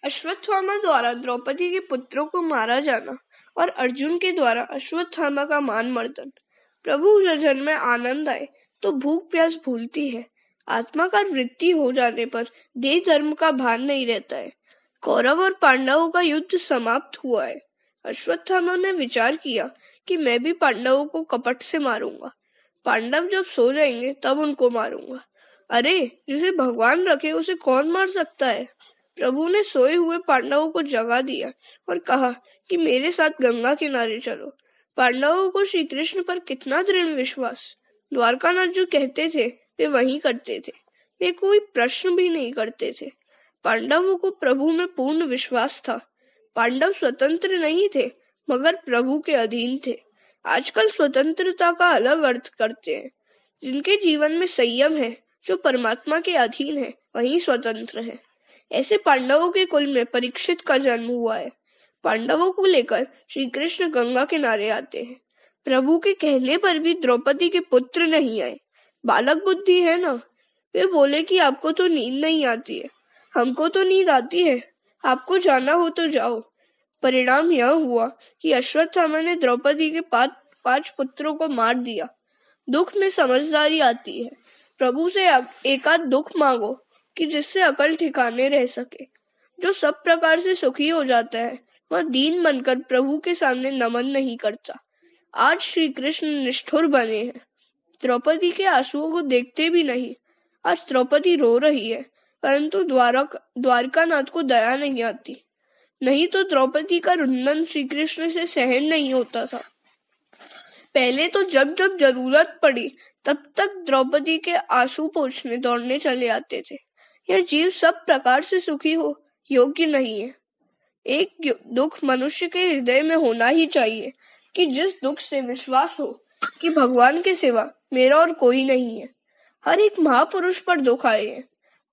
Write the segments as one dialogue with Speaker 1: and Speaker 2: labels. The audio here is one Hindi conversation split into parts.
Speaker 1: अश्वत्थामा द्वारा द्रौपदी के पुत्रों को मारा जाना और अर्जुन के द्वारा अश्वत्थामा का मान मर्दन। प्रभु जन में आनंद आए तो भूख प्यास भूलती है। आत्मा का वृत्ति हो जाने पर देह धर्म का भान नहीं रहता है। कौरव और पांडवों का युद्ध समाप्त हुआ है। अश्वत्थामा ने विचार किया कि मैं भी पांडवों को कपट से मारूंगा। पांडव जब सो जाएंगे तब उनको मारूंगा। अरे, जिसे भगवान रखे उसे कौन मार सकता है। प्रभु ने सोए हुए पांडवों को जगा दिया और कहा कि मेरे साथ गंगा किनारे चलो। पांडवों को श्री कृष्ण पर कितना दृढ़ विश्वास। द्वारकानाथ जो कहते थे वे वही करते थे। वे कोई प्रश्न भी नहीं करते थे। पांडवों को प्रभु में पूर्ण विश्वास था। पांडव स्वतंत्र नहीं थे मगर प्रभु के अधीन थे। आजकल स्वतंत्रता का अलग अर्थ करते हैं। जिनके जीवन में संयम है, जो परमात्मा के अधीन है, वही स्वतंत्र है। ऐसे पांडवों के कुल में परीक्षित का जन्म हुआ है। पांडवों को लेकर श्री कृष्ण गंगा किनारे आते हैं। प्रभु के कहने पर भी द्रौपदी के पुत्र नहीं आए। बालक बुद्धि है ना। वे बोले कि आपको तो नींद नहीं आती है, हमको तो नींद आती है, आपको जाना हो तो जाओ। परिणाम यह हुआ कि अश्वत्थामा ने द्रौपदी के 5 पुत्रों को मार दिया। दुख में समझदारी आती है। प्रभु से एकाध दुख मांगो कि जिससे अकल ठिकाने रह सके। जो सब प्रकार से सुखी हो जाता है वह दीन बनकर प्रभु के सामने नमन नहीं करता। आज श्री कृष्ण निष्ठुर बने हैं। द्रौपदी के आंसुओं को देखते भी नहीं। आज द्रौपदी रो रही है, परंतु द्वारकानाथ को दया नहीं आती। नहीं तो द्रौपदी का रुदन श्री कृष्ण से सहन नहीं होता था। पहले तो जब जब जरूरत पड़ी तब तक द्रौपदी के आंसू पोंछने दौड़ने चले आते थे। यह जीव सब प्रकार से सुखी हो योग्य नहीं है। एक दुख मनुष्य के हृदय में होना ही चाहिए कि जिस दुख से विश्वास हो कि भगवान के सिवा मेरा और कोई नहीं है। हर एक महापुरुष पर दुख आए हैं।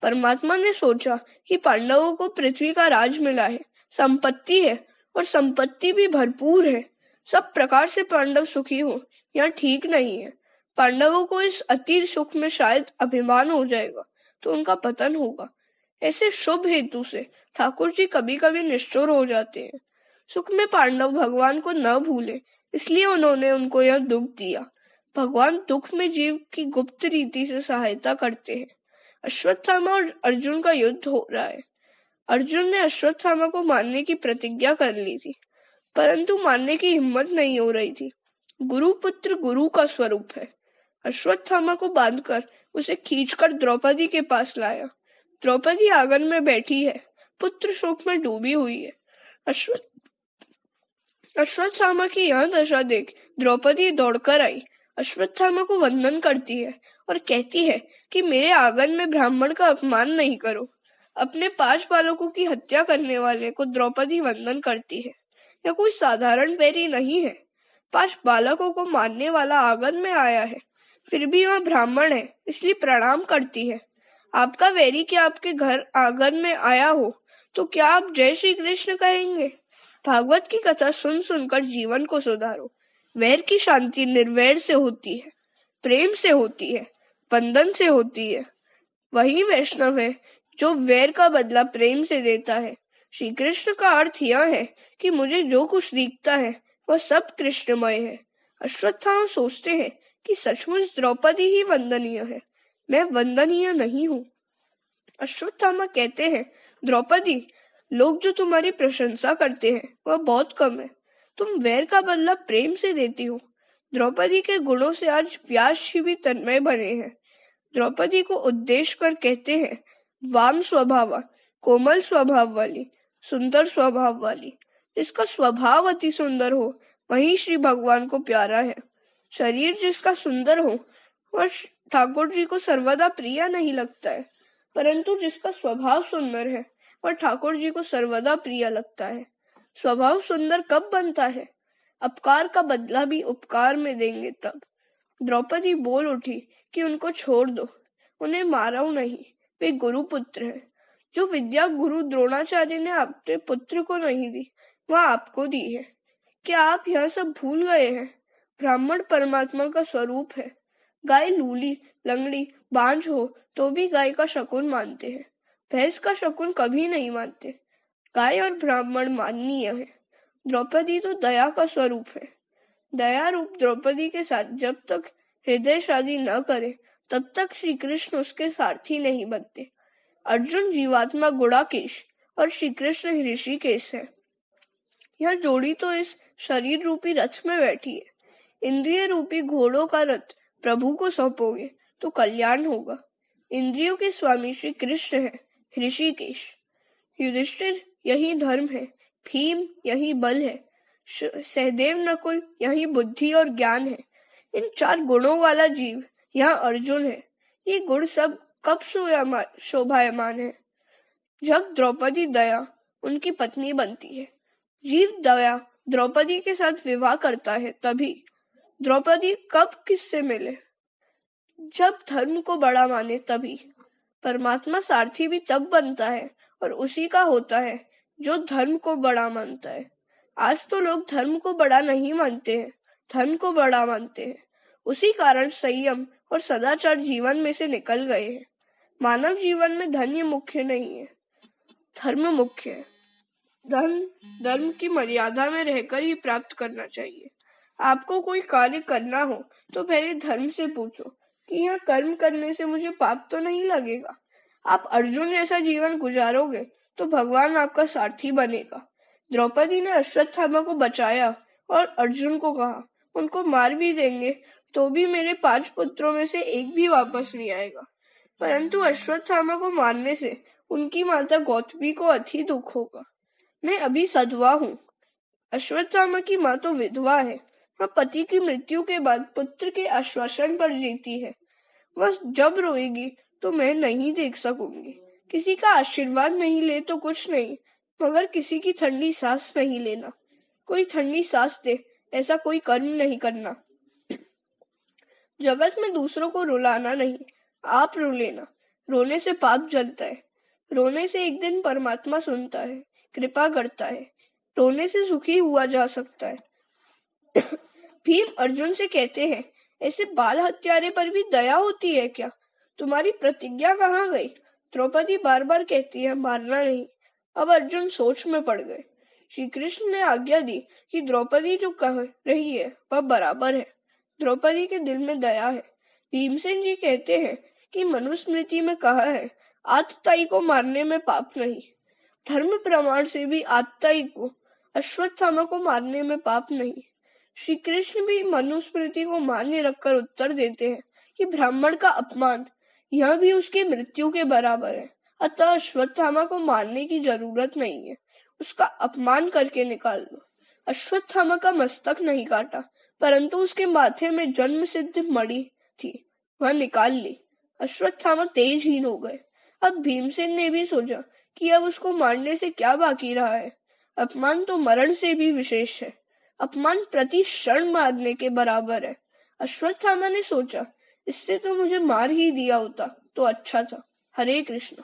Speaker 1: परमात्मा ने सोचा कि पांडवों को पृथ्वी का राज मिला है, संपत्ति है और संपत्ति भी भरपूर है। सब प्रकार से पांडव सुखी हो, यह ठीक नहीं है। पांडवों को इस अति सुख में शायद अभिमान हो जाएगा तो उनका पतन होगा। ऐसे शुभ हेतु से ठाकुर जी कभी कभी निष्ठुर हो जाते हैं। सुख में पांडव भगवान को न भूले, इसलिए उन्होंने उनको यह दुख दिया। भगवान दुख में जीव की गुप्त रीति से सहायता करते हैं। अश्वत्थामा और अर्जुन का युद्ध हो रहा है। अर्जुन ने अश्वत्थामा को मारने की प्रतिज्ञा कर ली थी, परंतु मारने की हिम्मत नहीं हो रही थी। गुरु पुत्र गुरु का स्वरूप है। अश्वत्थामा को बांधकर उसे खींचकर द्रौपदी के पास लाया। द्रौपदी आंगन में बैठी है, पुत्र शोक में डूबी हुई है। अश्वत्थामा की यह दशा देख द्रौपदी दौड़कर आई, अश्वत्थामा को वंदन करती है और कहती है कि मेरे आंगन में ब्राह्मण का अपमान नहीं करो। अपने 5 बालकों की हत्या करने वाले को द्रौपदी वंदन करती है। यह कोई साधारण वैरी नहीं है। 5 बालकों को मारने वाला आंगन में आया है, फिर भी वह ब्राह्मण है, इसलिए प्रणाम करती है। आपका वैरी क्या आपके घर आंगन में आया हो तो क्या आप जय श्री कृष्ण कहेंगे? भागवत की कथा सुन सुनकर जीवन को सुधारो। वैर की शांति निर्वैर से होती है, प्रेम से होती है, बंधन से होती है। वही वैष्णव है जो वैर का बदला प्रेम से देता है। श्री कृष्ण का अर्थ यह है कि मुझे जो कुछ दिखता है वह सब कृष्णमय है। अश्वत्थामा सोचते हैं कि सचमुच द्रौपदी ही वंदनीय है, मैं वंदनीय नहीं हूँ। अश्वत्थामा कहते हैं, द्रौपदी, लोग जो तुम्हारी प्रशंसा करते हैं वह बहुत कम है। तुम वैर का बदला प्रेम से देती हो। द्रौपदी के गुणों से आज व्यास जी भी तन्मय बने हैं। द्रौपदी को उद्देश्य कर कहते हैं, वाम स्वभाव, कोमल स्वभाव वाली, सुंदर स्वभाव वाली। जिसका स्वभाव अति सुंदर हो वही श्री भगवान को प्यारा है। शरीर जिसका सुंदर हो वह ठाकुर जी को सर्वदा प्रिय नहीं लगता है, परंतु जिसका स्वभाव सुंदर है वह ठाकुर जी को सर्वदा प्रिय लगता है। स्वभाव सुंदर कब बनता है? अपकार का बदला भी उपकार में देंगे तब। द्रौपदी बोल उठी कि उनको छोड़ दो, उन्हें मारो नहीं, वे गुरु पुत्र हैं। जो विद्या गुरु द्रोणाचार्य ने अपने पुत्र को नहीं दी वह आपको दी है। क्या आप यह सब भूल गए हैं? ब्राह्मण परमात्मा का स्वरूप है। गाय लूली, लंगड़ी, बांझ हो तो भी गाय का शकुन मानते हैं, भैंस का शकुन कभी नहीं मानते। गाय और ब्राह्मण माननीय है। द्रौपदी तो दया का स्वरूप है। दया रूप द्रौपदी के साथ जब तक हृदय शादी न करे तब तक श्री कृष्ण उसके सारथी नहीं बनते। अर्जुन जीवात्मा गुड़ाकेश और श्री कृष्ण ऋषिकेश है। यह जोड़ी तो इस शरीर रूपी रथ में बैठी है। इंद्रिय रूपी घोड़ों का रथ प्रभु को सौंपोगे तो कल्याण होगा। इंद्रियों के स्वामी श्री कृष्ण है ऋषिकेश। युधिष्ठिर यही धर्म है, भीम यही बल है, सहदेव नकुल यही बुद्धि और ज्ञान है। इन 4 गुणों वाला जीव यह अर्जुन है। ये गुण सब कब शोभायमान है? जब द्रौपदी दया उनकी पत्नी बनती है। जीव दया द्रौपदी के साथ विवाह करता है तभी। द्रौपदी कब किससे मिले? जब धर्म को बड़ा माने तभी। परमात्मा सारथी भी तब बनता है और उसी का होता है जो धर्म को बड़ा मानता है। आज तो लोग धर्म को बड़ा नहीं मानते हैं, धर्म को बड़ा मानते हैं। उसी कारण संयम और सदाचार जीवन में से निकल गए हैं। मानव जीवन में धन्य मुख्य नहीं है, धर्म मुख्य है। धर्म की मर्यादा में रहकर ही प्राप्त करना चाहिए। आपको कोई कार्य करना हो तो पहले धर्म से पूछो कि यह कर्म करने से मुझे पाप तो नहीं लगेगा। आप अर्जुन जैसा जीवन गुजारोगे तो भगवान आपका सारथी बनेगा। द्रौपदी ने अश्वत्थामा को बचाया और अर्जुन को कहा, उनको मार भी देंगे तो भी मेरे 5 पुत्रों में से एक भी वापस नहीं आएगा। परंतु अश्वत्थामा को मारने से उनकी माता गौतमी को अति दुख होगा। मैं अभी सधवा हूँ। अश्वत्थामा की माँ तो विधवा है। वह पति की मृत्यु के बाद पुत्र के आश्वासन पर जीती है। वह जब रोएगी तो मैं नहीं देख सकूंगी। किसी का आशीर्वाद नहीं ले तो कुछ नहीं, मगर किसी की ठंडी सांस नहीं लेना। कोई ठंडी सांस दे ऐसा कोई कर्म नहीं करना। जगत में दूसरों को रुलाना नहीं, आप रो लेना। रोने से पाप जलता है। रोने से एक दिन परमात्मा सुनता है, कृपा करता है। रोने से सुखी हुआ जा सकता है। भीम अर्जुन से कहते हैं, ऐसे बाल हत्यारे पर भी दया होती है क्या? तुम्हारी प्रतिज्ञा कहाँ गई? द्रौपदी बार बार कहती है, मारना नहीं। अब अर्जुन सोच में पड़ गए। श्री कृष्ण ने आज्ञा दी कि द्रौपदी जो कह रही है वह बराबर है। द्रौपदी के दिल में दया है। भीमसेन जी कहते हैं कि मनुस्मृति में कहा है, आतताई को मारने में पाप नहीं। धर्म प्रमाण से भी आतताई को, अश्वत्थामा को मारने में पाप नहीं। श्री कृष्ण भी मनुस्मृति को मान्य रखकर उत्तर देते हैं कि ब्राह्मण का अपमान यह भी उसकी मृत्यु के बराबर है। अतः अश्वत्थामा को मारने की जरूरत नहीं है, उसका अपमान करके निकाल दो। अश्वत्थामा का मस्तक नहीं काटा, परंतु उसके माथे में जन्म सिद्ध मणि थी, वह निकाल ली। अश्वत्थामा तेजहीन हो गए। अब भीमसेन ने भी सोचा कि अब उसको मारने से क्या बाकी रहा है। अपमान तो मरण से भी विशेष है। अपमान प्रति क्षण मारने के बराबर है। अश्वत्थामा ने सोचा, इससे तो मुझे मार ही दिया होता तो अच्छा था। हरे कृष्ण।